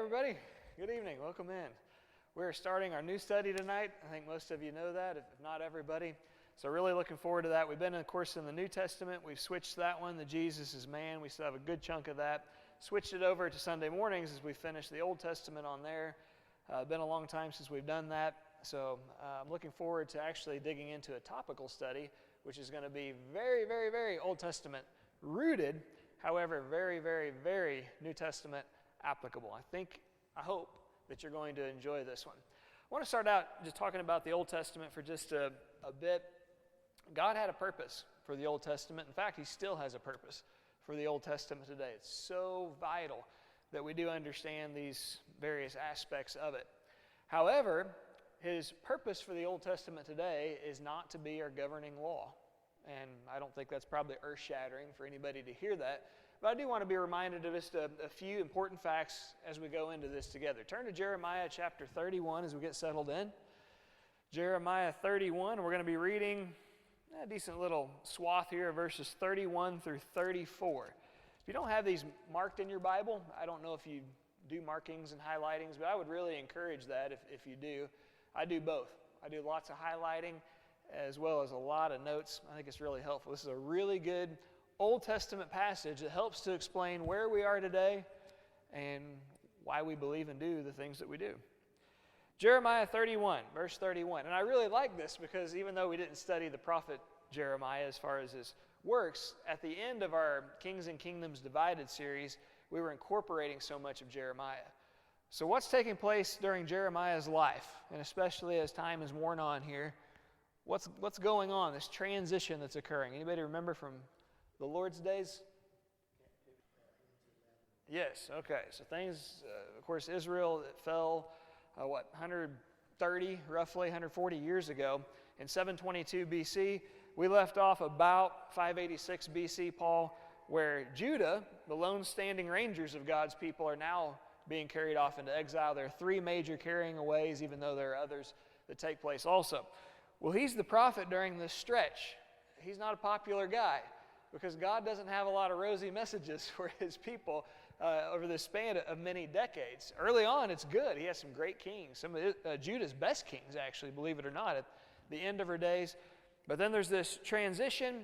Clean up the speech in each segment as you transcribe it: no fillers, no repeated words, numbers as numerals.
everybody. Good evening. Welcome in. We're starting our new study tonight. I think most of you know that, if not everybody. So really looking forward to that. We've been, of course, in the New Testament. We've switched that one, the Jesus is Man. We still have a good chunk of that. Switched it over to Sunday mornings as we finish the Old Testament on there. Been a long time since we've done that. So I'm looking forward to actually digging into a topical study, which is going to be very, very, very Old Testament rooted, however, very, very, very New Testament applicable. I hope that you're going to enjoy this one. I want to start out just talking about the Old Testament for just a bit. God had a purpose for the Old Testament. In fact, He still has a purpose for the Old Testament today. It's so vital that we do understand these various aspects of it. However, His purpose for the Old Testament today is not to be our governing law. And I don't think that's probably earth-shattering for anybody to hear that. But I do want to be reminded of just a few important facts as we go into this together. Turn to Jeremiah chapter 31 as we get settled in. Jeremiah 31, we're going to be reading a decent little swath here of verses 31 through 34. If you don't have these marked in your Bible, I don't know if you do markings and highlightings, but I would really encourage that if you do. I do both. I do lots of highlighting as well as a lot of notes. I think it's really helpful. This is a really good Old Testament passage that helps to explain where we are today and why we believe and do the things that we do. Jeremiah 31, verse 31. And I really like this because even though we didn't study the prophet Jeremiah as far as his works, at the end of our Kings and Kingdoms Divided series, we were incorporating so much of Jeremiah. So what's taking place during Jeremiah's life, and especially as time is worn on here, what's going on, this transition that's occurring? Anybody remember from the Lord's days? Yes, okay. So things, of course, Israel fell, 130, roughly 140 years ago. In 722 BC, we left off about 586 BC, Paul, where Judah, the lone standing rangers of God's people, are now being carried off into exile. There are three major carrying aways, even though there are others that take place also. Well, he's the prophet during this stretch. He's not a popular guy, because God doesn't have a lot of rosy messages for His people over the span of many decades. Early on, it's good. He has some great kings, some of Judah's best kings, actually, believe it or not, at the end of her days. But then there's this transition,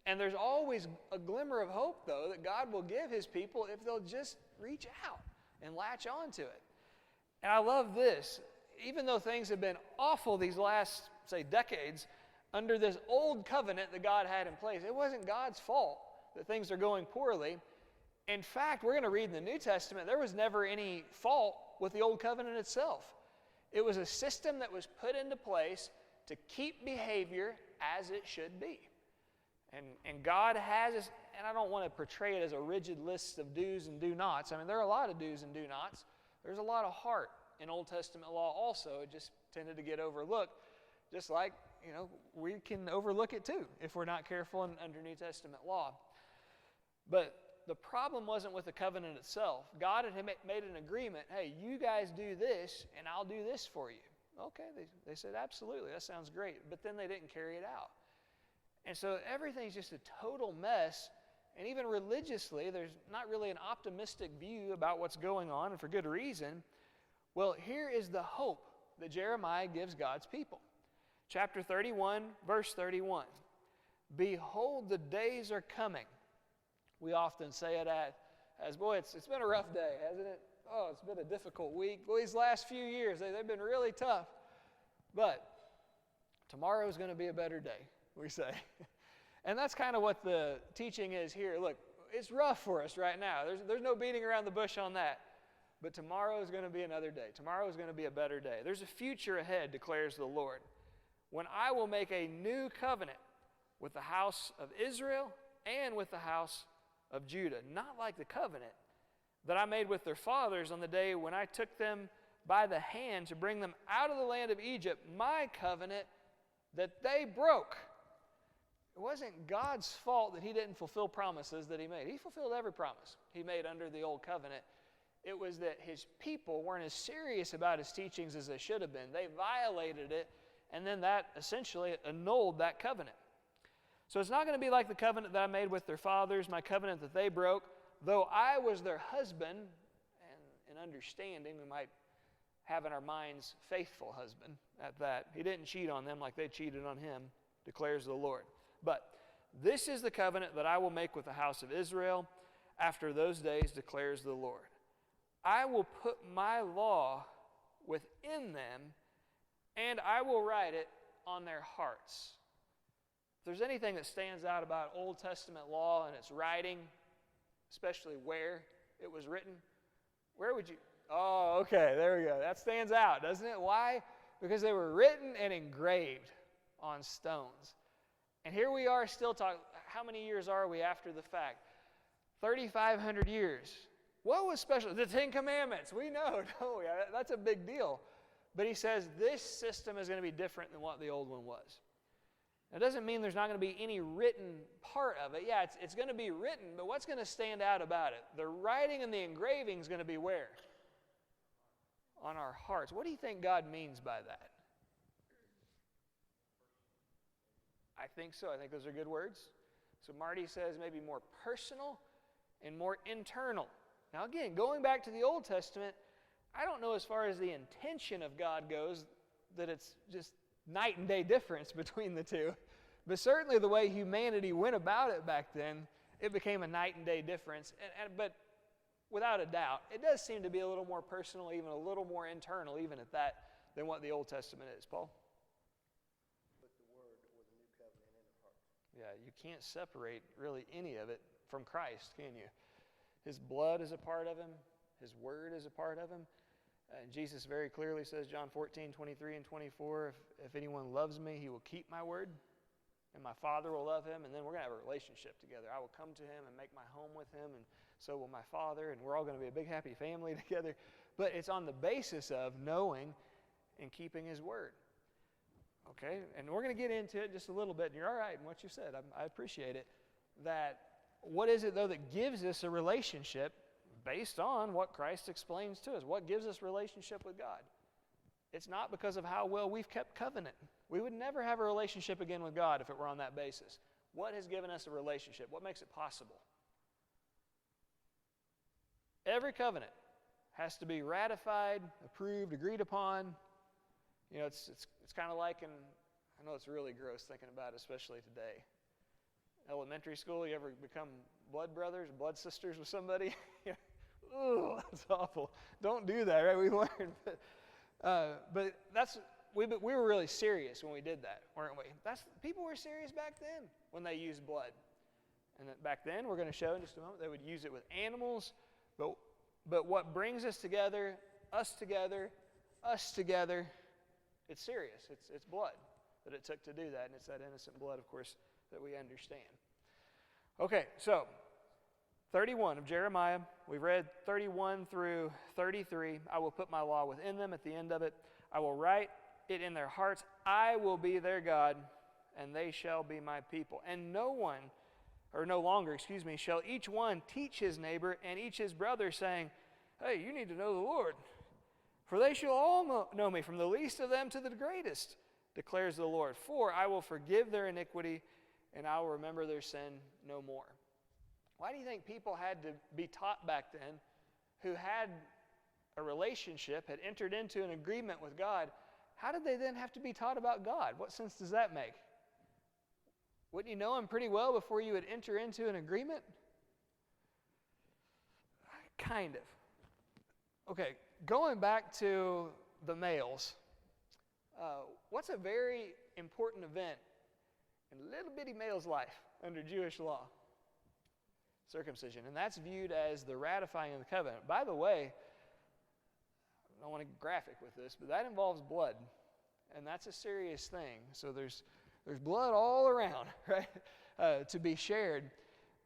and there's always a glimmer of hope, though, that God will give His people if they'll just reach out and latch on to it. And I love this. Even though things have been awful these last, say, decades, under this old covenant that God had in place, it wasn't God's fault that things are going poorly. In fact, we're going to read in the New Testament, there was never any fault with the old covenant itself. It was a system that was put into place to keep behavior as it should be. And God has us, and I don't want to portray it as a rigid list of do's and do nots. I mean, there are a lot of do's and do nots. There's a lot of heart in Old Testament law also. It just tended to get overlooked, just like we can overlook it too if we're not careful under New Testament law. But the problem wasn't with the covenant itself. God had made an agreement, hey, you guys do this and I'll do this for you. Okay, they said, absolutely, that sounds great. But then they didn't carry it out. And so everything's just a total mess. And even religiously, there's not really an optimistic view about what's going on, and for good reason. Well, here is the hope that Jeremiah gives God's people. Chapter 31, verse 31. Behold, the days are coming. We often say it as boy, it's been a rough day, hasn't it? Oh, it's been a difficult week. Well, these last few years, they've been really tough. But tomorrow is going to be a better day, we say. And that's kind of what the teaching is here. Look, it's rough for us right now. There's no beating around the bush on that. But tomorrow is going to be another day. Tomorrow is going to be a better day. There's a future ahead, declares the Lord, when I will make a new covenant with the house of Israel and with the house of Judah, not like the covenant that I made with their fathers on the day when I took them by the hand to bring them out of the land of Egypt, my covenant that they broke. It wasn't God's fault that He didn't fulfill promises that He made. He fulfilled every promise He made under the old covenant. It was that His people weren't as serious about His teachings as they should have been. They violated it, and then that essentially annulled that covenant. So it's not going to be like the covenant that I made with their fathers, my covenant that they broke, though I was their husband, and understanding, we might have in our minds faithful husband at that. He didn't cheat on them like they cheated on him, declares the Lord. But this is the covenant that I will make with the house of Israel after those days, declares the Lord. I will put my law within them, and I will write it on their hearts. If there's anything that stands out about Old Testament law and its writing, especially where it was written, where would you... Oh, okay, there we go. That stands out, doesn't it? Why? Because they were written and engraved on stones. And here we are still talking. How many years are we after the fact? 3,500 years. What was special? The Ten Commandments. We know, don't we? That's a big deal. But he says this system is going to be different than what the old one was. That doesn't mean there's not going to be any written part of it. Yeah, it's going to be written, but what's going to stand out about it? The writing and the engraving is going to be where? On our hearts. What do you think God means by that? I think so. I think those are good words. So Marty says maybe more personal and more internal. Now again, going back to the Old Testament, I don't know as far as the intention of God goes that it's just night and day difference between the two. But certainly the way humanity went about it back then, it became a night and day difference. But without a doubt, it does seem to be a little more personal, even a little more internal, even at that, than what the Old Testament is. Paul? Put the word or the new covenant in the heart. Yeah, you can't separate really any of it from Christ, can you? His blood is a part of him. His word is a part of him. And Jesus very clearly says, John 14, 23 and 24, if anyone loves me, he will keep my word, and my Father will love him, and then we're going to have a relationship together. I will come to him and make my home with him, and so will my Father, and we're all going to be a big happy family together. But it's on the basis of knowing and keeping his word. Okay? And we're going to get into it just a little bit, and you're all right in what you said. I appreciate it. That what is it, though, that gives us a relationship based on what Christ explains to us? What gives us relationship with God? It's not because of how well we've kept covenant. We would never have a relationship again with God if it were on that basis. What has given us a relationship? What makes it possible? Every covenant has to be ratified, approved, agreed upon. You know, it's kind of like, and I know it's really gross thinking about it, especially today. Elementary school, you ever become blood brothers, blood sisters with somebody? Ooh, that's awful. Don't do that, right? We learned. But we were really serious when we did that, weren't we? People were serious back then when they used blood. And back then, we're going to show in just a moment, they would use it with animals. But what brings us together, it's serious. It's blood that it took to do that, and it's that innocent blood, of course, that we understand. Okay, so 31 of Jeremiah. We've read 31 through 33. I will put my law within them at the end of it. I will write it in their hearts. I will be their God, and they shall be my people. And no longer, shall each one teach his neighbor and each his brother, saying, hey, you need to know the Lord. For they shall all know me, from the least of them to the greatest, declares the Lord. For I will forgive their iniquity, and I will remember their sin no more. Why do you think people had to be taught back then, who had a relationship, had entered into an agreement with God? How did they then have to be taught about God? What sense does that make? Wouldn't you know him pretty well before you would enter into an agreement? Kind of. Okay, going back to the males, what's a very important event in a little bitty male's life under Jewish law? Circumcision. And that's viewed as the ratifying of the covenant. By the way, I don't want to get graphic with this, but that involves blood. And that's a serious thing. So there's blood all around, right, to be shared.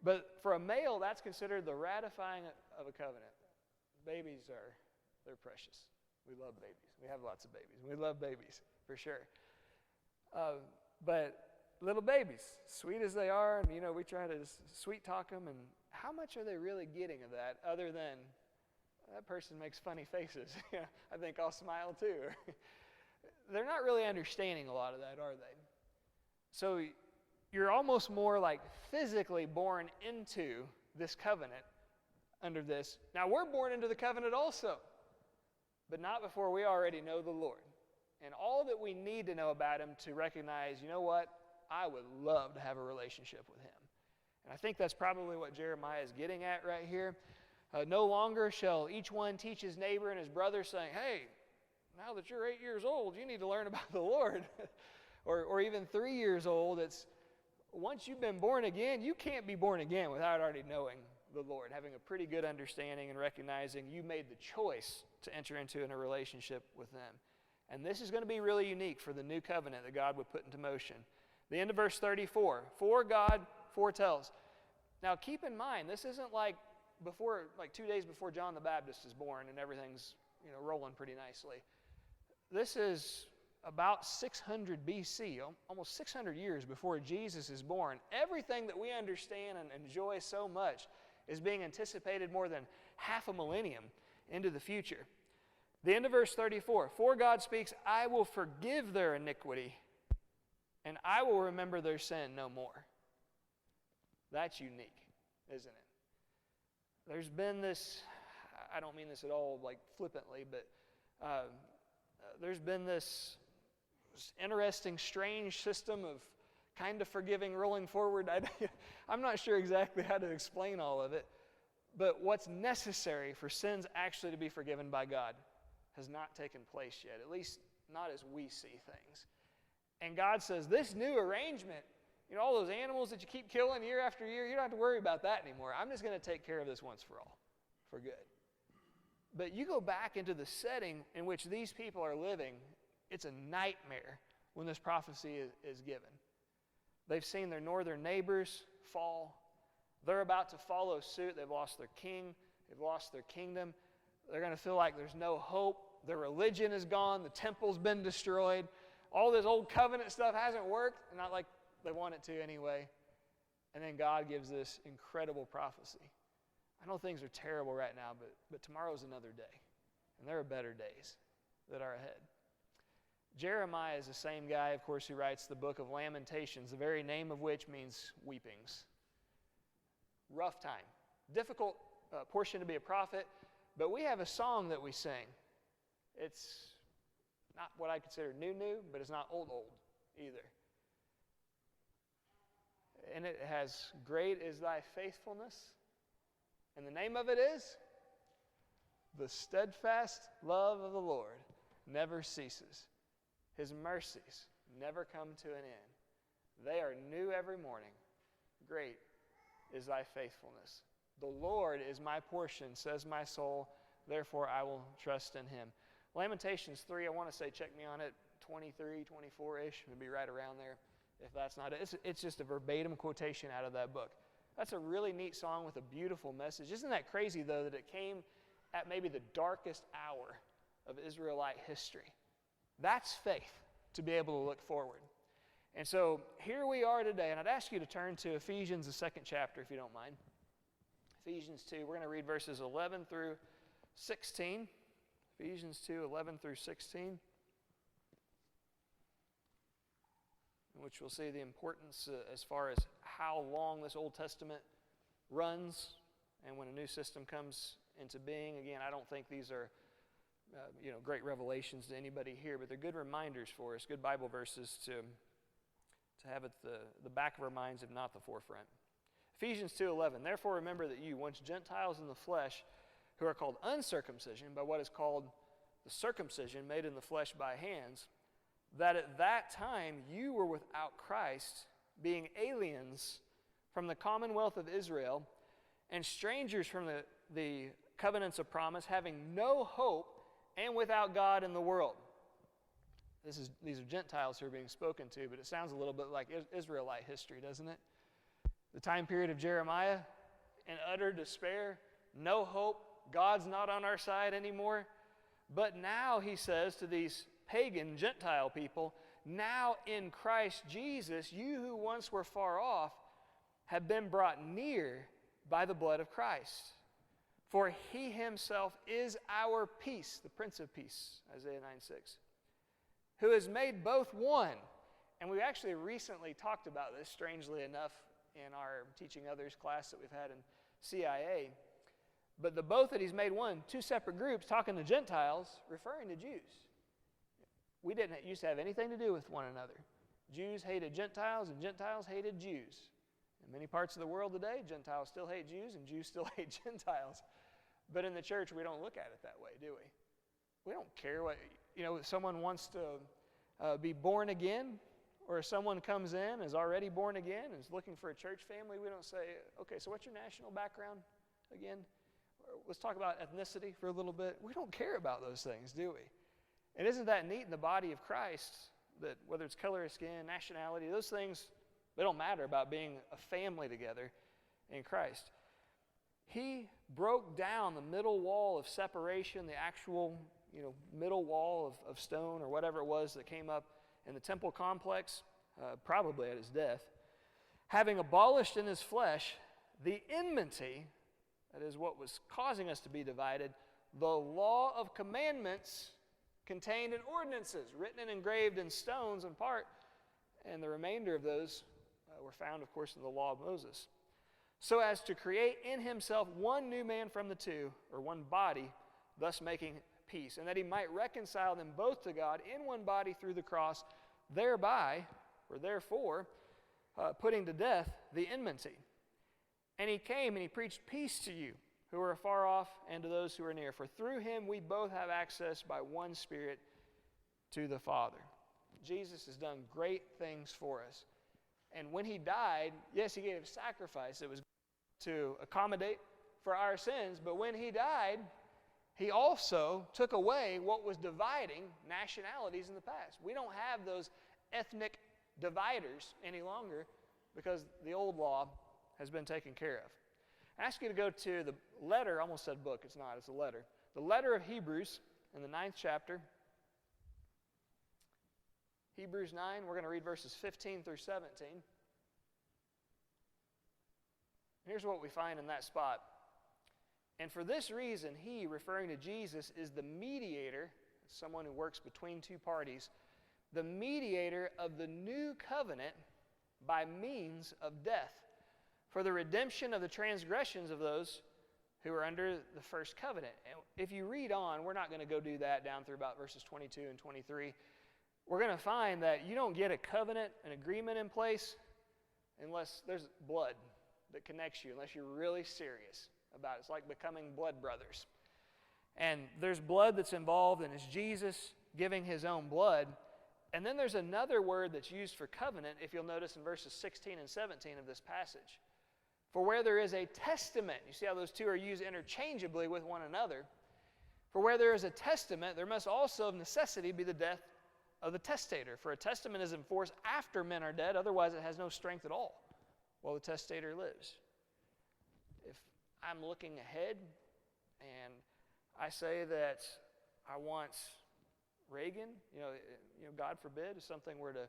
But for a male, that's considered the ratifying of a covenant. Babies they're precious. We love babies. We have lots of babies. We love babies, for sure. But little babies, sweet as they are, and we try to sweet talk them, and how much are they really getting of that other than that person makes funny faces? I think I'll smile too. They're not really understanding a lot of that, are they? So you're almost more like physically born into this covenant under this. Now we're born into the covenant also, but not before we already know the Lord and all that we need to know about Him to recognize, you know what, I would love to have a relationship with Him. And I think that's probably what Jeremiah is getting at right here. No longer shall each one teach his neighbor and his brother, saying, hey, now that you're 8 years old, you need to learn about the Lord. or even 3 years old, it's once you've been born again, you can't be born again without already knowing the Lord, having a pretty good understanding and recognizing you made the choice to enter into a relationship with them. And this is going to be really unique for the new covenant that God would put into motion. The end of verse 34, for God foretells. Now keep in mind, this isn't like 2 days before John the Baptist is born and everything's rolling pretty nicely. This is about 600 BC, almost 600 years before Jesus is born. Everything that we understand and enjoy so much is being anticipated more than half a millennium into the future. The end of verse 34, for God speaks, I will forgive their iniquity, and I will remember their sin no more. That's unique, isn't it? There's been this, I don't mean this at all like flippantly, but there's been this interesting, strange system of kind of forgiving rolling forward. I'm not sure exactly how to explain all of it, but what's necessary for sins actually to be forgiven by God has not taken place yet, at least not as we see things. And God says, this new arrangement, all those animals that you keep killing year after year, you don't have to worry about that anymore. I'm just going to take care of this once for all, for good. But you go back into the setting in which these people are living, it's a nightmare when this prophecy is given. They've seen their northern neighbors fall. They're about to follow suit. They've lost their king. They've lost their kingdom. They're going to feel like there's no hope. Their religion is gone. The temple's been destroyed. All this old covenant stuff hasn't worked, not like they want it to anyway. And then God gives this incredible prophecy. I know things are terrible right now, but tomorrow's another day. And there are better days that are ahead. Jeremiah is the same guy, of course, who writes the book of Lamentations, the very name of which means weepings. Rough time. Difficult portion to be a prophet, but we have a song that we sing. It's not what I consider new, but it's not old either. And it has, great is thy faithfulness. And the name of it is, the steadfast love of the Lord never ceases. His mercies never come to an end. They are new every morning. Great is thy faithfulness. The Lord is my portion, says my soul, therefore I will trust in Him. Lamentations 3, I want to say, check me on it, 23, 24-ish, would be right around there. If that's not it, it's just a verbatim quotation out of that book. That's a really neat song with a beautiful message. Isn't that crazy, though, that it came at maybe the darkest hour of Israelite history? That's faith, to be able to look forward. And so here we are today, and I'd ask you to turn to Ephesians, the 2nd chapter, if you don't mind. Ephesians 2, we're going to read verses 11 through 16. Ephesians 2, 11 through 16. In which we'll see the importance as far as how long this Old Testament runs and when a new system comes into being. Again, I don't think these are great revelations to anybody here, but they're good reminders for us, good Bible verses to have at the back of our minds, if not the forefront. Ephesians 2:11, therefore remember that you, once Gentiles in the flesh, who are called uncircumcision by what is called the circumcision made in the flesh by hands, that at that time you were without Christ, being aliens from the commonwealth of Israel and strangers from the covenants of promise, having no hope and without God in the world. These are Gentiles who are being spoken to, but it sounds a little bit like Israelite history, doesn't it? The time period of Jeremiah, in utter despair, no hope, God's not on our side anymore. But now, he says to these pagan Gentile people, now in Christ Jesus, you who once were far off have been brought near by the blood of Christ. For he himself is our peace, the Prince of Peace, Isaiah 9:6, who has made both one. And we actually recently talked about this, strangely enough, in our Teaching Others class that we've had in CIA. But the both that he's made one, two separate groups talking to Gentiles, referring to Jews. We didn't used to have anything to do with one another. Jews hated Gentiles, and Gentiles hated Jews. In many parts of the world today, Gentiles still hate Jews, and Jews still hate Gentiles. But in the church, we don't look at it that way, do we? We don't care what, if someone wants to be born again, or if someone comes in, is already born again, and is looking for a church family, we don't say, okay, so what's your national background again? Let's talk about ethnicity for a little bit. We don't care about those things, do we? And isn't that neat in the body of Christ, that whether it's color of skin, nationality, those things, they don't matter about being a family together in Christ. He broke down the middle wall of separation, the actual, middle wall of stone or whatever it was that came up in the temple complex, probably at his death, having abolished in his flesh the enmity, that is what was causing us to be divided, the law of commandments contained in ordinances, written and engraved in stones in part, and the remainder of those were found, of course, in the law of Moses, so as to create in himself one new man from the two, or one body, thus making peace, and that he might reconcile them both to God in one body through the cross, thereby, or therefore, putting to death the enmity. And he came and he preached peace to you who are afar off and to those who are near. For through him we both have access by one Spirit to the Father. Jesus has done great things for us. And when he died, yes, he gave a sacrifice. It was to accommodate for our sins. But when he died, he also took away what was dividing nationalities in the past. We don't have those ethnic dividers any longer because the old law has been taken care of. I ask you to go to the letter, I almost said book, it's not, it's a letter. The letter of Hebrews in the 9th chapter. Hebrews 9, we're going to read verses 15 through 17. Here's what we find in that spot. And for this reason, he, referring to Jesus, is the mediator, someone who works between two parties, the mediator of the new covenant by means of death, for the redemption of the transgressions of those who are under the first covenant. And if you read on, we're not going to go do that down through about verses 22 and 23. We're going to find that you don't get a covenant, an agreement in place, unless there's blood that connects you, unless you're really serious about it. It's like becoming blood brothers. And there's blood that's involved, and it's Jesus giving his own blood. And then there's another word that's used for covenant, if you'll notice in verses 16 and 17 of this passage. For where there is a testament, you see how those two are used interchangeably with one another. For where there is a testament, there must also of necessity be the death of the testator. For a testament is in force after men are dead, otherwise it has no strength at all while the testator lives. If I'm looking ahead and I say that I want Reagan, God forbid, if something were to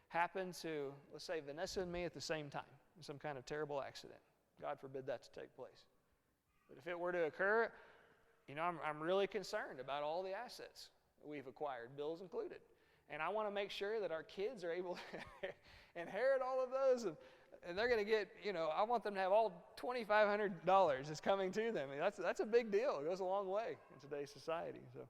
happen to, let's say, Vanessa and me at the same time, in some kind of terrible accident. God forbid that to take place. But if it were to occur, I'm really concerned about all the assets that we've acquired, bills included. And I want to make sure that our kids are able to inherit all of those. And they're going to get, I want them to have all $2,500 that's coming to them. I mean, that's a big deal. It goes a long way in today's society. So,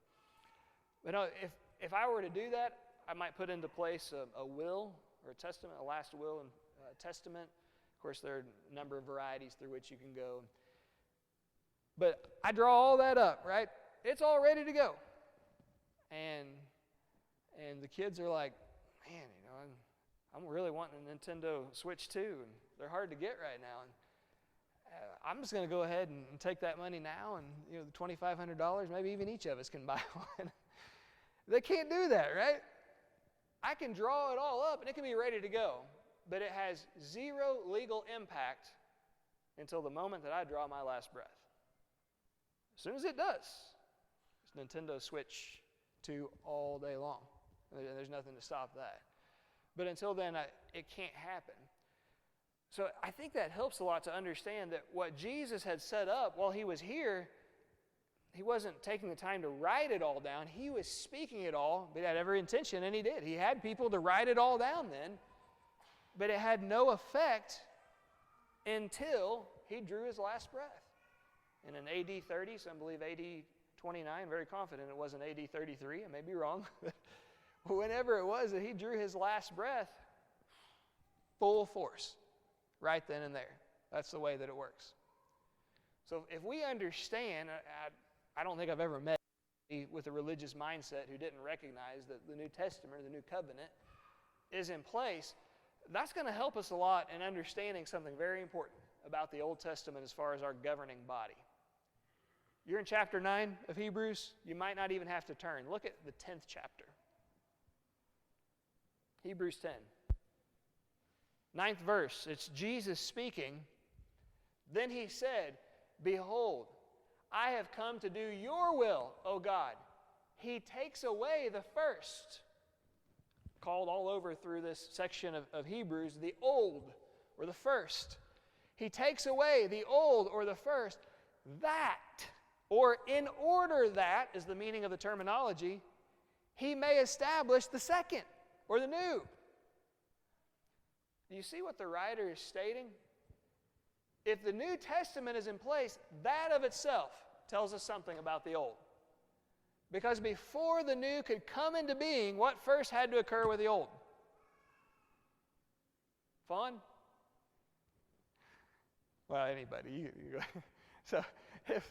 but if I were to do that, I might put into place a will or a testament, a last will and testament. Of course, there are a number of varieties through which you can go. But I draw all that up, right? It's all ready to go. And the kids are like, man, I'm really wanting a Nintendo Switch 2, and they're hard to get right now. And I'm just going to go ahead and take that money now, and the $2,500, maybe even each of us can buy one. They can't do that, right? I can draw it all up, and it can be ready to go. But it has zero legal impact until the moment that I draw my last breath. As soon as it does, it's Nintendo Switch 2 all day long. There's nothing to stop that. But until then, it can't happen. So I think that helps a lot to understand that what Jesus had set up while he was here, he wasn't taking the time to write it all down. He was speaking it all, but he had every intention, and he did. He had people to write it all down then, but it had no effect until he drew his last breath. And in AD 30, some believe AD 29, very confident it wasn't AD 33, I may be wrong. Whenever it was that he drew his last breath, full force, right then and there. That's the way that it works. So if we understand, I don't think I've ever met anybody with a religious mindset who didn't recognize that the New Testament, the New Covenant, is in place. That's going to help us a lot in understanding something very important about the Old Testament as far as our governing body. You're in chapter 9 of Hebrews. You might not even have to turn. Look at the 10th chapter. Hebrews 10. 9th verse. It's Jesus speaking. Then he said, "Behold, I have come to do your will, O God." He takes away the first. Called all over through this section of Hebrews, the old or the first. He takes away the old or the first, that, or in order that, is the meaning of the terminology, he may establish the second or the new. Do you see what the writer is stating? If the New Testament is in place, that of itself tells us something about the old. Because before the new could come into being, what first had to occur with the old? Fun? Well, anybody. You go. So if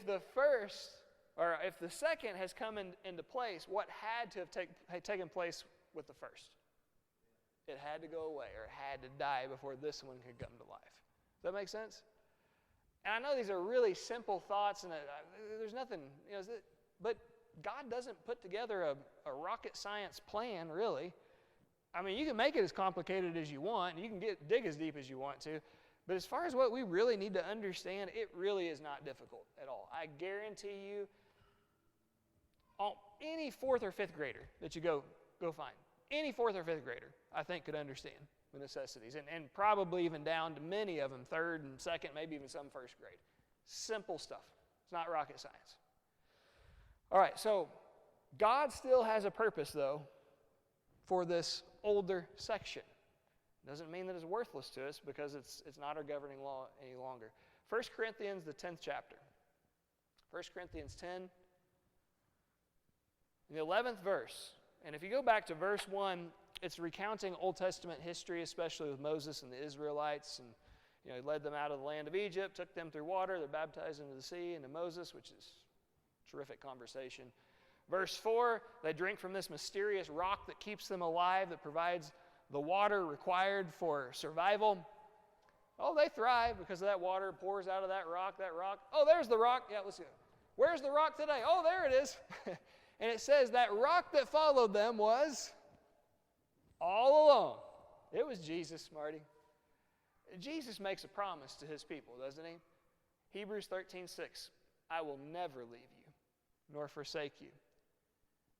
the first, or if the second has come into place, what had to have taken place with the first? It had to go away, or it had to die before this one could come to life. Does that make sense? And I know these are really simple thoughts, and there's nothing, but God doesn't put together a rocket science plan, really. I mean, you can make it as complicated as you want, and you can dig as deep as you want to, but as far as what we really need to understand, it really is not difficult at all. I guarantee you, any 4th or 5th grader that you go find, any 4th or 5th grader, I think, could understand the necessities, and probably even down to many of them, 3rd and 2nd, maybe even some 1st grade. Simple stuff. It's not rocket science. All right, so God still has a purpose, though, for this older section. Doesn't mean that it's worthless to us, because it's not our governing law any longer. 1 Corinthians, the 10th chapter. 1 Corinthians 10, the 11th verse. And if you go back to verse 1, it's recounting Old Testament history, especially with Moses and the Israelites. And he led them out of the land of Egypt, took them through water, they're baptized into the sea, into Moses, which is a terrific conversation. Verse 4, they drink from this mysterious rock that keeps them alive, that provides the water required for survival. Oh, they thrive because of that water pours out of that rock. Oh, there's the rock. Yeah, let's go. Where's the rock today? Oh, there it is. And it says that rock that followed them was all alone. It was Jesus, Marty. Jesus makes a promise to his people, doesn't he? Hebrews 13:6. I will never leave you, nor forsake you.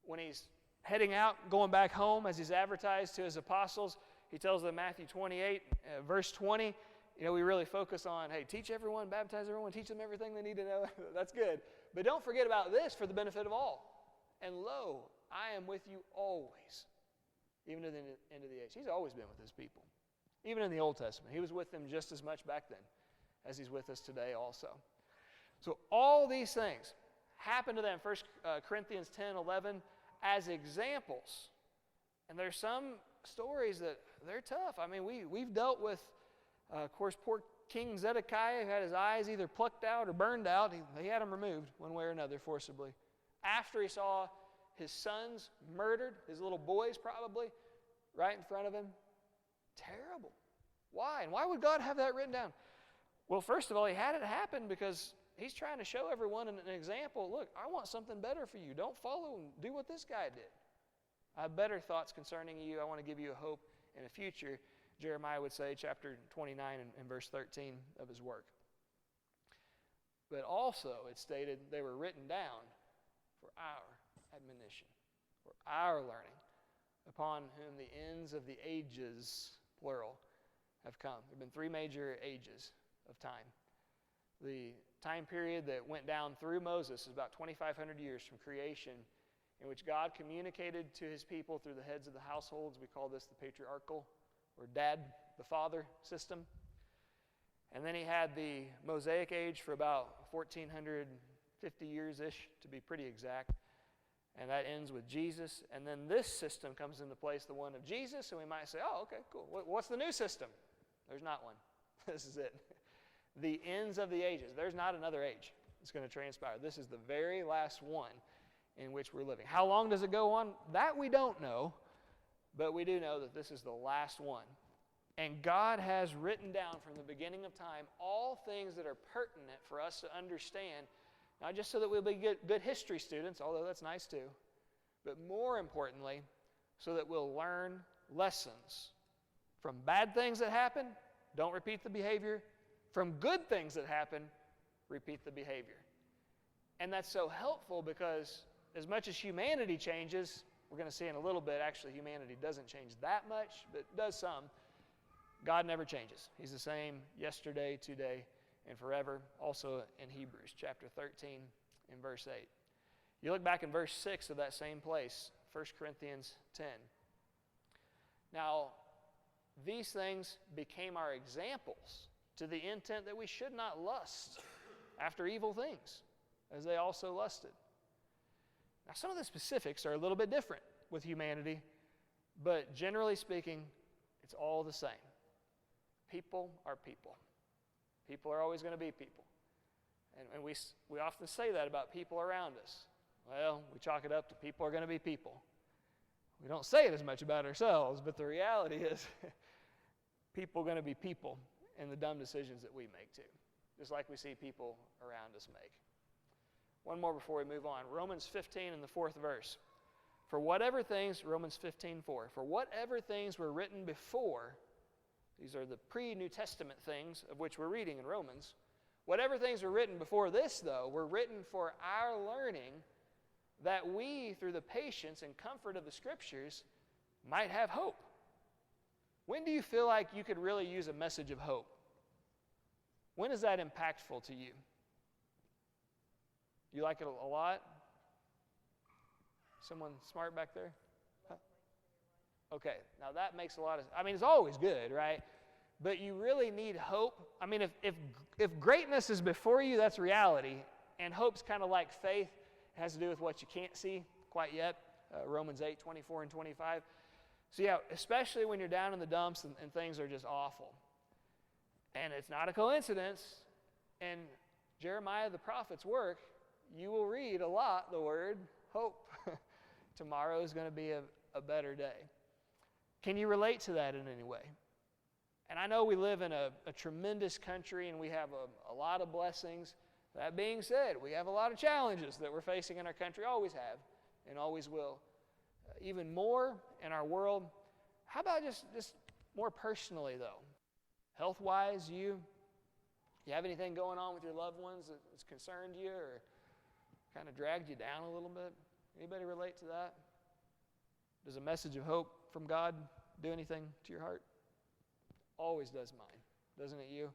When he's heading out, going back home, as he's advertised to his apostles, he tells them, Matthew 28, verse 20, we really focus on, hey, teach everyone, baptize everyone, teach them everything they need to know. That's good. But don't forget about this for the benefit of all. And lo, I am with you always, even to the end of the age. He's always been with his people. Even in the Old Testament, he was with them just as much back then as he's with us today also. So all these things happen to them, 1 Corinthians 10:11, as examples. And there's some stories that they're tough. I mean, we've dealt with, of course, poor King Zedekiah, who had his eyes either plucked out or burned out. He had them removed one way or another forcibly. After he saw his sons murdered, his little boys probably, right in front of him. Terrible. Why? And why would God have that written down? Well, first of all, he had it happen because he's trying to show everyone an example. Look, I want something better for you. Don't follow and do what this guy did. I have better thoughts concerning you. I want to give you a hope in the future, Jeremiah would say, chapter 29 and verse 13 of his work. But also, it stated they were written down for our admonition, for our learning, upon whom the ends of the ages, plural, have come. There have been 3 major ages of time. The time period that went down through Moses is about 2,500 years from creation, in which God communicated to his people through the heads of the households. We call this the patriarchal, or dad, the father system. And then he had the Mosaic age for about 1,450 years-ish, to be pretty exact. And that ends with Jesus. And then this system comes into place, the one of Jesus. And we might say, oh, okay, cool. What's the new system? There's not one. This is it. The ends of the ages. There's not another age that's going to transpire. This is the very last one in which we're living. How long does it go on? That we don't know. But we do know that this is the last one. And God has written down from the beginning of time all things that are pertinent for us to understand, not just so that we'll be good history students, although that's nice too, but more importantly, so that we'll learn lessons from bad things that happen. Don't repeat the behavior. From good things that happen, repeat the behavior. And that's so helpful because as much as humanity changes, we're going to see in a little bit, actually humanity doesn't change that much, but does some. God never changes. He's the same yesterday, today, and forever. Also in Hebrews chapter 13 and verse 8. You look back in verse 6 of that same place, 1 Corinthians 10. Now, these things became our examples to the intent that we should not lust after evil things, as they also lusted. Now, some of the specifics are a little bit different with humanity, but generally speaking, it's all the same. People are people. People are always going to be people. And we often say that about people around us. Well, we chalk it up to people are going to be people. We don't say it as much about ourselves, but the reality is people are going to be people in the dumb decisions that we make too, just like we see people around us make. One more before we move on. Romans 15 in the 4th verse. For whatever things, Romans 15:4, for whatever things were written before, these are the pre-New Testament things of which we're reading in Romans. Whatever things were written before this, though, were written for our learning, that we, through the patience and comfort of the Scriptures, might have hope. When do you feel like you could really use a message of hope? When is that impactful to you? You like it a lot? Someone smart back there? Huh? Okay, now that makes a lot of sense. I mean, it's always good, right? But you really need hope. I mean, if greatness is before you, that's reality. And hope's kind of like faith. It has to do with what you can't see quite yet. Romans 8:24 and 25. So yeah, especially when you're down in the dumps and things are just awful. And it's not a coincidence. In Jeremiah the prophet's work, you will read a lot the word hope. Tomorrow is going to be a better day. Can you relate to that in any way? And I know we live in a tremendous country and we have a lot of blessings. That being said, we have a lot of challenges that we're facing in our country, always have and always will. Even more in our world. How about just more personally, though? Health-wise, you have anything going on with your loved ones that's concerned you or kind of dragged you down a little bit? Anybody relate to that? Does a message of hope from God do anything to your heart? Always does mine, doesn't it you?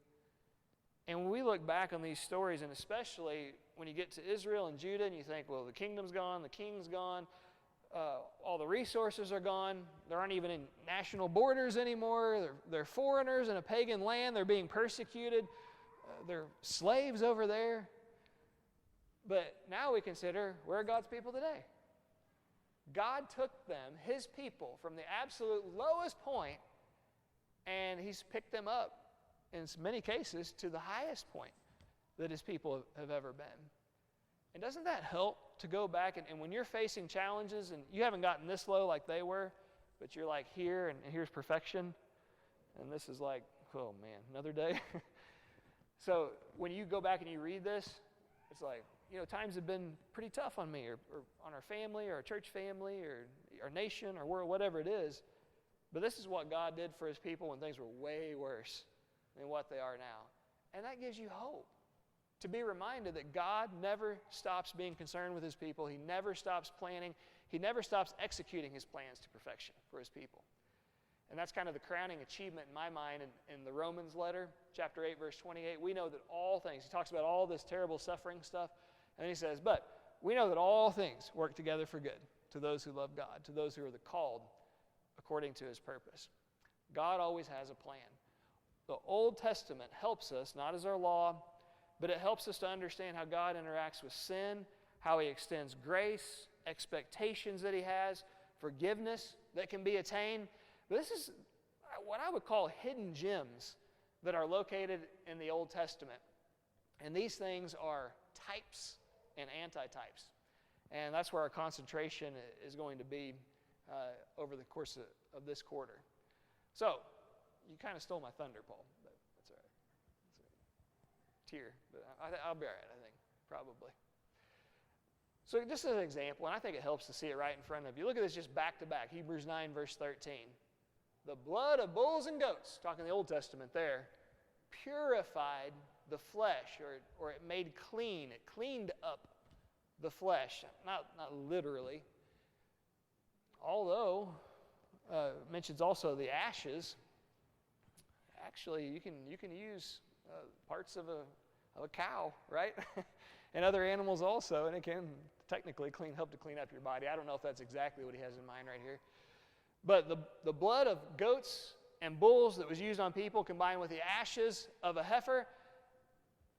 And when we look back on these stories, and especially when you get to Israel and Judah, and you think, well, the kingdom's gone, the king's gone, all the resources are gone, there aren't even any national borders anymore, they're foreigners in a pagan land, they're being persecuted, they're slaves over there. But now we consider, where are God's people today? God took them, His people, from the absolute lowest point, and He's picked them up, in many cases, to the highest point that His people have ever been. And doesn't that help to go back, and when you're facing challenges, and you haven't gotten this low like they were, but you're like here, and here's perfection, and this is like, oh man, another day. So when you go back and you read this, it's like, times have been pretty tough on me, or on our family, or our church family, or our nation, or world, whatever it is. But this is what God did for His people when things were way worse than what they are now. And that gives you hope. To be reminded that God never stops being concerned with His people. He never stops planning. He never stops executing His plans to perfection for His people. And that's kind of the crowning achievement in my mind in the Romans letter, chapter 8, verse 28. We know that all things, he talks about all this terrible suffering stuff, and he says, but we know that all things work together for good to those who love God, to those who are the called according to His purpose. God always has a plan. The Old Testament helps us, not as our law, but it helps us to understand how God interacts with sin, how He extends grace, expectations that He has, forgiveness that can be attained. But this is what I would call hidden gems that are located in the Old Testament. And these things are types and antitypes. And that's where our concentration is going to be over the course of this quarter. So, you kind of stole my thunder, Paul, but that's all right. It's a tear, but I'll be all right, I think, probably. So just as an example, and I think it helps to see it right in front of you, look at this just back to back, Hebrews 9, verse 13. The blood of bulls and goats, talking the Old Testament there, purified the flesh, or it made clean, it cleaned up the flesh, not literally. Although, mentions also the ashes. Actually, you can use parts of a cow, right? And other animals also, and it can technically help to clean up your body. I don't know if that's exactly what he has in mind right here. But the blood of goats and bulls that was used on people combined with the ashes of a heifer,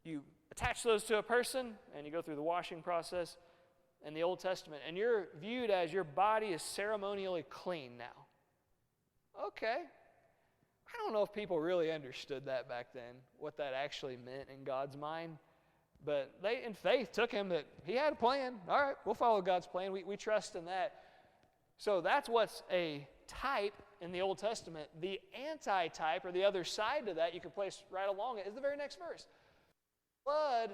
you attach those to a person and you go through the washing process in the Old Testament, and you're viewed as your body is ceremonially clean now. Okay. I don't know if people really understood that back then, what that actually meant in God's mind. But they, in faith, took him that he had a plan. All right, we'll follow God's plan. We trust in that. So that's what's a type in the Old Testament. The anti-type, or the other side to that, you can place right along it, is the very next verse. Blood,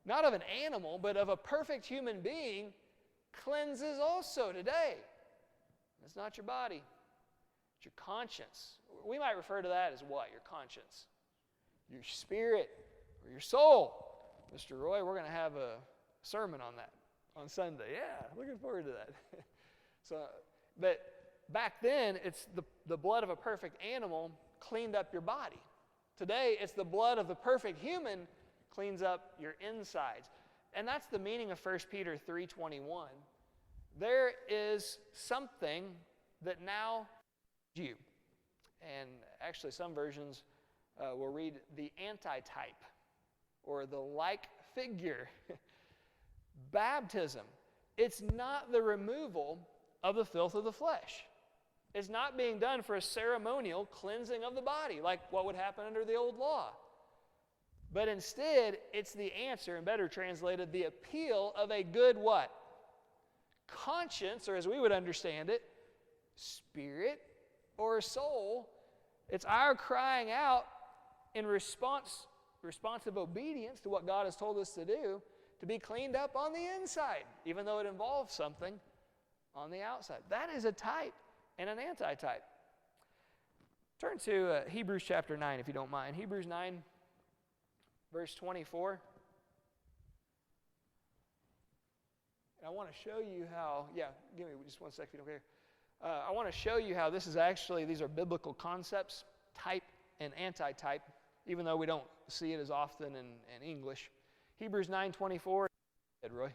not of an animal, but of a perfect human being, cleanses also today. It's not your body. It's your conscience. We might refer to that as what? Your conscience. Your spirit or your soul. Mr. Roy, we're going to have a sermon on that on Sunday. Yeah, looking forward to that. But back then, it's the blood of a perfect animal cleaned up your body. Today, it's the blood of the perfect human cleans up your insides. And that's the meaning of 1 Peter 3:21. There is something that now you. And actually, some versions will read the antitype or the like figure. Baptism. It's not the removal of the filth of the flesh. It's not being done for a ceremonial cleansing of the body, like what would happen under the old law. But instead, it's the answer, and better translated, the appeal of a good what? Conscience, or as we would understand it, spirit or soul. It's our crying out in responsive obedience to what God has told us to do, to be cleaned up on the inside, even though it involves something on the outside. That is a type and an anti-type. Turn to Hebrews chapter 9, if you don't mind. Hebrews 9, verse 24. And I want to show you how, give me just one second if you don't care. I want to show you how this is actually, these are biblical concepts, type and anti-type, even though we don't see it as often in English. Hebrews 9:24, Roy,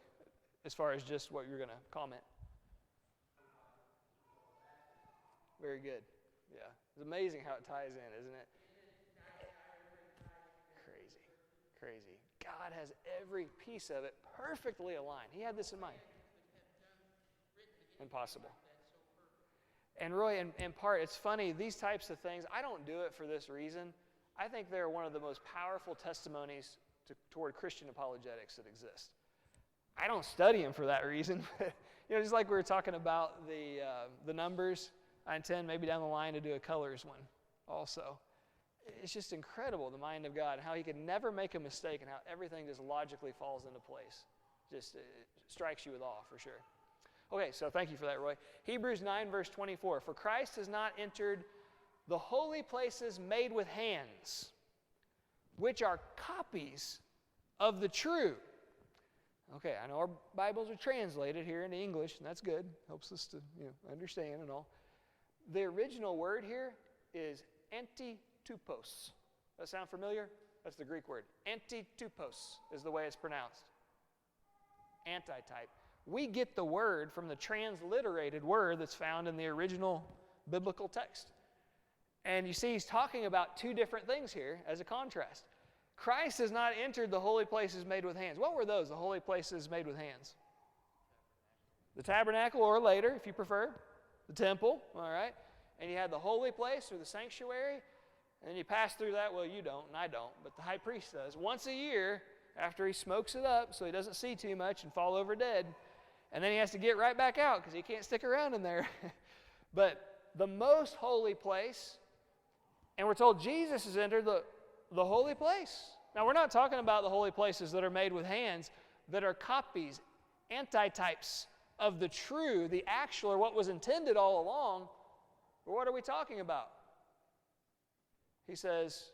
as far as just what you're going to comment. Very good. Yeah. It's amazing how it ties in, isn't it? Crazy. God has every piece of it perfectly aligned. He had this in mind. Impossible. And Roy, in part, it's funny, these types of things, I don't do it for this reason. I think they're one of the most powerful testimonies toward Christian apologetics that exist. I don't study them for that reason. Just like we were talking about the numbers, I intend maybe down the line to do a colors one also. It's just incredible, the mind of God, and how He can never make a mistake and how everything just logically falls into place. Just strikes you with awe, for sure. Okay, so thank you for that, Roy. Hebrews 9, verse 24. For Christ has not entered the holy places made with hands, which are copies of the true. Okay, I know our Bibles are translated here into English, and that's good. Helps us to understand and all. The original word here is antitupos. That sound familiar? That's the Greek word. Antitupos is the way it's pronounced. Antitype. We get the word from the transliterated word that's found in the original biblical text. And you see, he's talking about two different things here as a contrast. Christ has not entered the holy places made with hands. What were those, the holy places made with hands? The tabernacle, or later, if you prefer, the temple, all right? And you had the holy place, or the sanctuary, and then you pass through that. Well, you don't, and I don't, but the high priest does. Once a year, after he smokes it up so he doesn't see too much and fall over dead, and then he has to get right back out because he can't stick around in there. But the most holy place, and we're told Jesus has entered the holy place. Now, we're not talking about the holy places that are made with hands, that are copies, antitypes of the true, the actual, or what was intended all along. But what are we talking about? He says,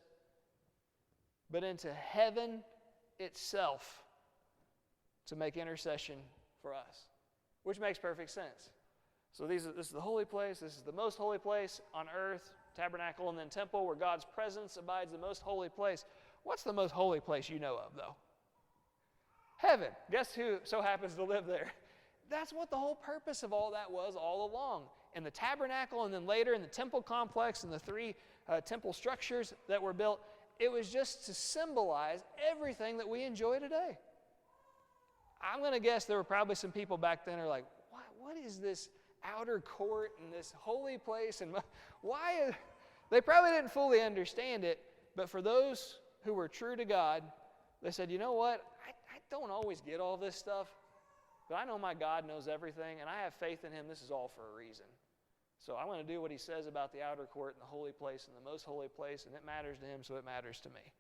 but into heaven itself to make intercession for us, which makes perfect sense. So this is the holy place. This is the most holy place on earth, tabernacle, and then temple, where God's presence abides, the most holy place. What's the most holy place you know of, though? Heaven. Guess who so happens to live there? That's what the whole purpose of all that was all along. In the tabernacle, and then later in the temple complex and the three temple structures that were built, it was just to symbolize everything that we enjoy today. I'm going to guess there were probably some people back then who are like, what is this outer court and this holy place? And why? They probably didn't fully understand it, but for those who were true to God, they said, you know what? I don't always get all this stuff, but I know my God knows everything, and I have faith in Him. This is all for a reason. So I want to do what He says about the outer court and the holy place and the most holy place, and it matters to Him, so it matters to me.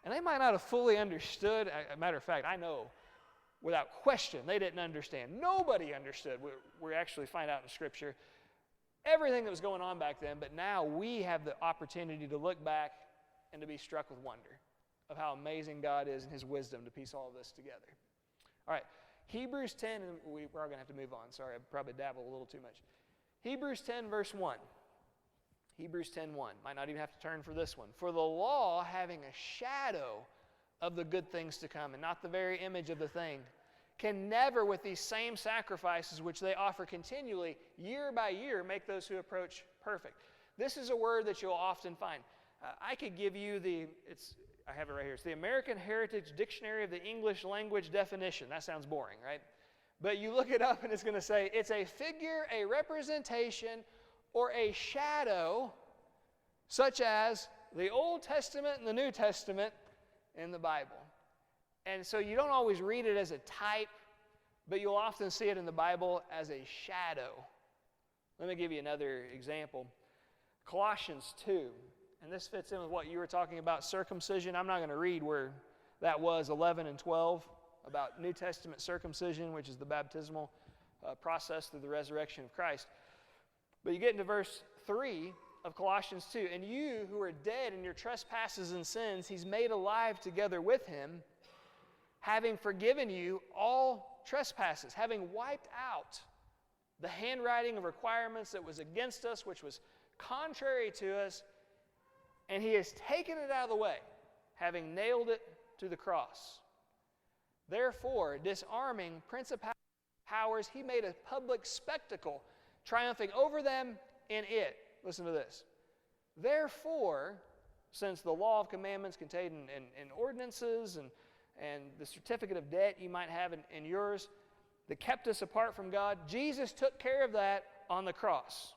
And they might not have fully understood. As a matter of fact, I know without question they didn't understand. Nobody understood. We actually find out in Scripture everything that was going on back then, but now we have the opportunity to look back and to be struck with wonder of how amazing God is and His wisdom to piece all of this together. All right, Hebrews 10, and we're going to have to move on. Sorry, I probably dabbled a little too much. Hebrews 10, verse 1. Hebrews 10:1. Might not even have to turn for this one. For the law, having a shadow of the good things to come, and not the very image of the thing, can never, with these same sacrifices which they offer continually, year by year, make those who approach perfect. This is a word that you'll often find. I could give you I have it right here. It's the American Heritage Dictionary of the English Language Definition. That sounds boring, right? But you look it up and it's going to say, it's a figure, a representation, or a shadow, such as the Old Testament and the New Testament in the Bible. And so you don't always read it as a type, but you'll often see it in the Bible as a shadow. Let me give you another example. Colossians 2, and this fits in with what you were talking about, circumcision. I'm not going to read where that was, 11 and 12, about New Testament circumcision, which is the baptismal process through the resurrection of Christ. But you get into verse 3 of Colossians 2, and you who are dead in your trespasses and sins, He's made alive together with Him, having forgiven you all trespasses, having wiped out the handwriting of requirements that was against us, which was contrary to us, and He has taken it out of the way, having nailed it to the cross. Therefore, disarming principalities and powers, He made a public spectacle, triumphing over them in it. Listen to this. Therefore, since the law of commandments contained in ordinances and the certificate of debt you might have in yours that kept us apart from God, Jesus took care of that on the cross.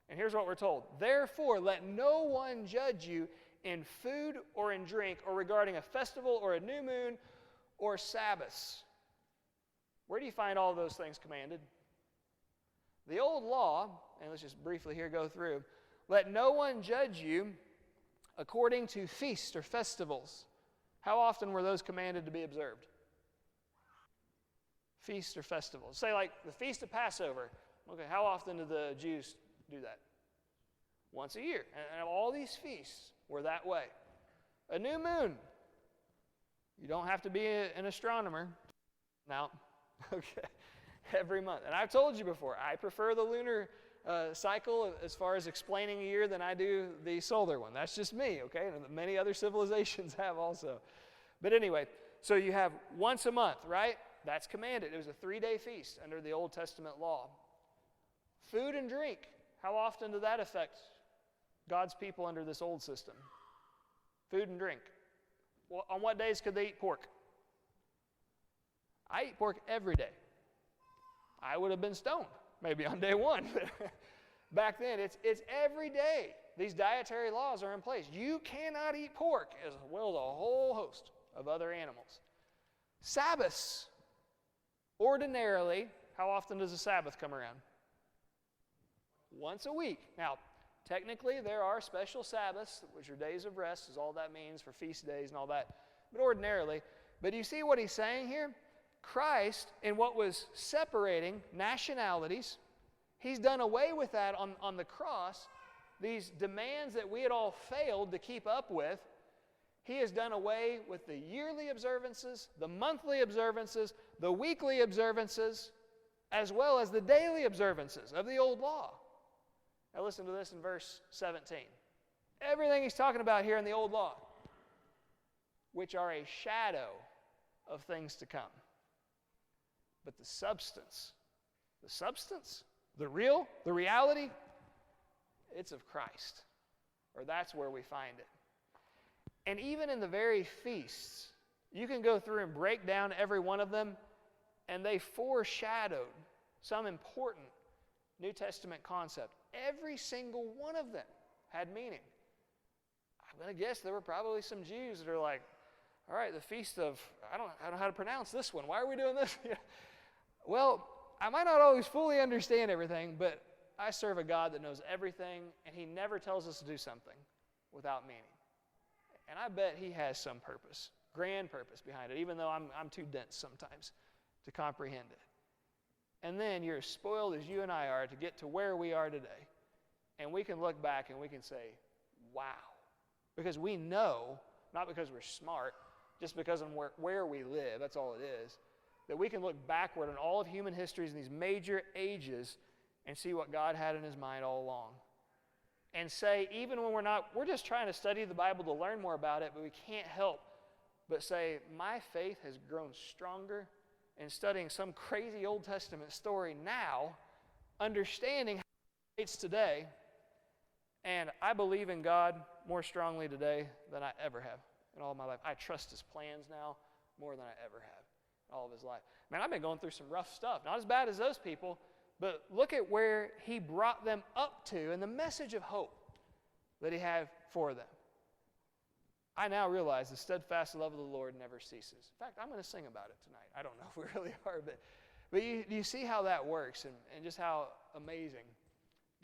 And here's what we're told. Therefore, let no one judge you in food or in drink or regarding a festival or a new moon or Sabbaths. Where do you find all those things commanded? The old law, and let's just briefly here go through, let no one judge you according to feasts or festivals. How often were those commanded to be observed? Feasts or festivals. Say like the Feast of Passover. Okay, how often do the Jews do that? Once a year. And all these feasts were that way. A new moon. You don't have to be an astronomer. Now, okay, every month. And I've told you before, I prefer the lunar cycle as far as explaining a year than I do the solar one. That's just me, okay? And many other civilizations have also. But anyway, so you have once a month, right? That's commanded. It was a 3-day feast under the Old Testament law. Food and drink. How often did that affect God's people under this old system? Food and drink. Well, on what days could they eat pork? I eat pork every day. I would have been stoned, maybe on day one. Back then, it's every day. These dietary laws are in place. You cannot eat pork, as well as a whole host of other animals. Sabbaths. Ordinarily, how often does a Sabbath come around? Once a week. Now, technically, there are special Sabbaths, which are days of rest, is all that means for feast days and all that. But ordinarily, but do you see what he's saying here? Christ, in what was separating nationalities, he's done away with that on the cross. These demands that we had all failed to keep up with, he has done away with the yearly observances, the monthly observances, the weekly observances, as well as the daily observances of the old law. Now listen to this in verse 17. Everything he's talking about here in the old law, which are a shadow of things to come. But the substance, the real, the reality, it's of Christ. Or that's where we find it. And even in the very feasts, you can go through and break down every one of them, and they foreshadowed some important New Testament concept. Every single one of them had meaning. I'm going to guess there were probably some Jews that are like, all right, the feast of, I don't know how to pronounce this one. Why are we doing this? Well, I might not always fully understand everything, but I serve a God that knows everything, and he never tells us to do something without meaning. And I bet he has some purpose, grand purpose behind it, even though I'm too dense sometimes to comprehend it. And then you're as spoiled as you and I are to get to where we are today. And we can look back and we can say, wow. Because we know, not because we're smart, just because of where we live, that's all it is, that we can look backward on all of human histories in these major ages and see what God had in his mind all along. And say, even when we're just trying to study the Bible to learn more about it, but we can't help but say, my faith has grown stronger in studying some crazy Old Testament story now, understanding how it relates today, and I believe in God more strongly today than I ever have in all of my life. I trust his plans now more than I ever have in all of his life. Man, I've been going through some rough stuff. Not as bad as those people, but look at where he brought them up to and the message of hope that he had for them. I now realize the steadfast love of the Lord never ceases. In fact, I'm going to sing about it tonight. I don't know if we really are, but you see how that works and just how amazing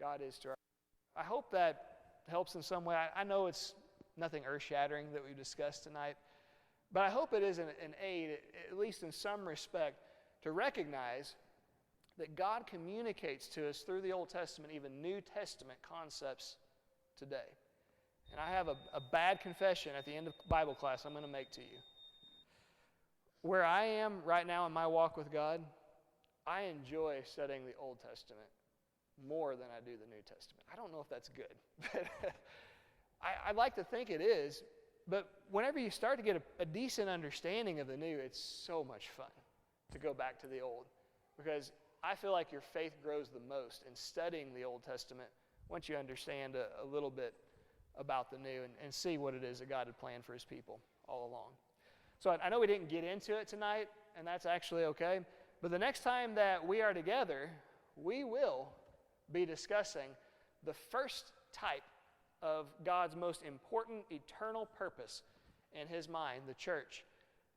God is to our life. I hope that helps in some way. I know it's nothing earth-shattering that we've discussed tonight, but I hope it is an aid, at least in some respect, to recognize that God communicates to us through the Old Testament, even New Testament concepts today. And I have a bad confession at the end of Bible class I'm going to make to you. Where I am right now in my walk with God, I enjoy studying the Old Testament more than I do the New Testament. I don't know if that's good, but I like to think it is. But whenever you start to get a decent understanding of the New, it's so much fun to go back to the Old. Because I feel like your faith grows the most in studying the Old Testament once you understand a little bit about the New and see what it is that God had planned for his people all along. So I know we didn't get into it tonight, and that's actually okay. But the next time that we are together, we will be discussing the first type of God's most important eternal purpose in his mind, the church.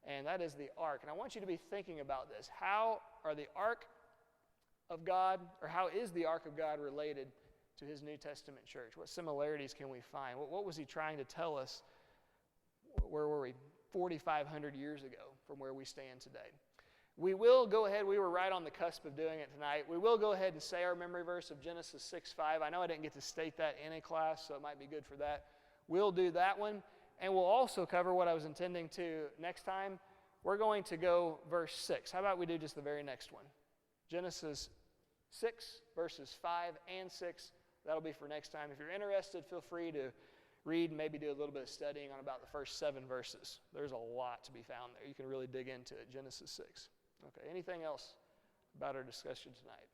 And that is the ark. And I want you to be thinking about this. How are the ark of God, or how is the ark of God related to his New Testament church? What similarities can we find? What was he trying to tell us? Where were we 4,500 years ago from where we stand today? We will go ahead, we were right on the cusp of doing it tonight. We will go ahead and say our memory verse of Genesis 6:5. I know I didn't get to state that in a class, so it might be good for that. We'll do that one, and we'll also cover what I was intending to next time. We're going to go verse 6. How about we do just the very next one? Genesis 6, verses 5 and 6. That'll be for next time. If you're interested, feel free to read and maybe do a little bit of studying on about the first 7 verses. There's a lot to be found there. You can really dig into it. Genesis 6. Okay, anything else about our discussion tonight?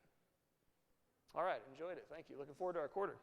All right, enjoyed it. Thank you. Looking forward to our quarter.